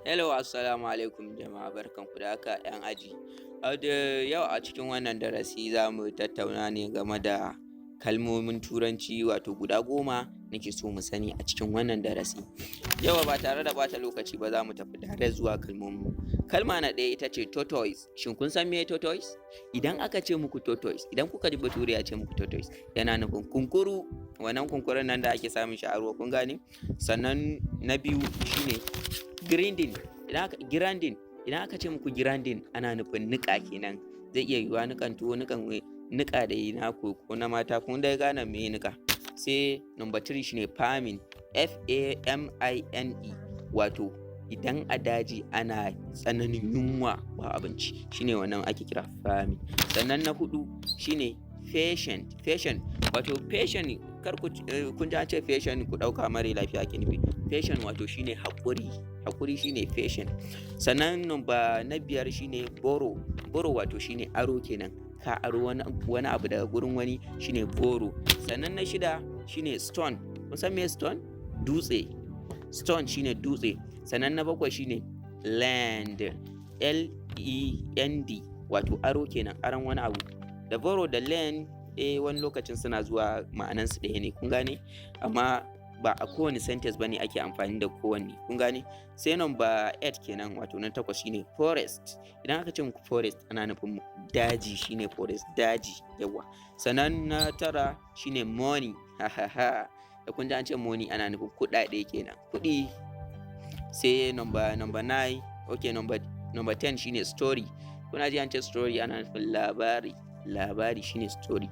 Hello, assalamu alaikum jama'a, barkanku da haka 'yan aji. Yau a cikin wannan darasi za mu tattauna ne game da kalmomin Turanci wato guda 10 nake so mu sani a cikin wannan darasi. Yau ba tare da ɓata lokaci ba za mu tafi tare zuwa kalmomin. Kalma na ɗaya ita ce tortoise. Shin kun san me tortoise? Idan aka ce muku tortoise, idan kuka ji Bature ya ce muku tortoise, yana nufin kunkuru. Wannan kunkurun nan da ake samun shi a ruwa, kun gane? Sannan na biyu shine grinding. Idan aka ce muku grinding ana nufin niƙa kenan. Zai iya yiwuwa niƙan tuwo, niƙa da yi na ko na mata, kun dai gane me niƙa. Sai number 3 shine farming. FAMINE, wato idan a daji ana tsananin yunwa ba abinci, shine wannan ake kira farming. Sannan na 4 shine patient. Wato patient, kar kun ji an ce patient ku ɗauka mara lafiya ake nufi. Patient wato shine haƙuri shine patient. Sannan na 5 shine borrow wato shine aro kenan, ka aro wani abu daga gurin wani shine borrow. Sannan na 6 shine stone. Kun san me stone? Dutse. Stone shine dutse. Sannan na 7 shine land. LEND, wato aro kenan, aron wani abu. Da borrow da land wani lokacin suna zuwa ma'anansu ɗaya ne, kun gane? Amma ba a kowane sentence bane ake amfani da kowanne, kun gane? Sai number 8 kenan, wato na 8 shine forest. Idan aka ce muku forest ana nufin daji, shine forest, daji, yawa. Sannan na 9 shine money. Da kun ji an ce money ana nufin kuɗaɗe kenan, kuɗi. Sai number 9, okay, number 10 shine story. Kuna ji an ce story ana nufin labari shine story.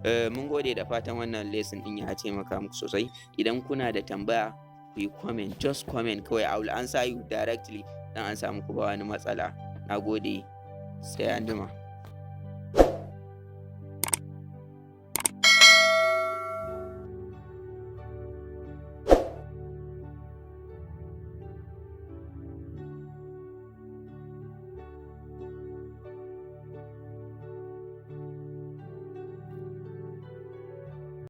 Mun gode, da fatan wannan lesson din ya taimaka muku sosai. Idan kuna da tambaya ku yi comment, just comment kawai, I will answer you directly. Dan an samu ku ba wani matsala. Na gode, sai anjima.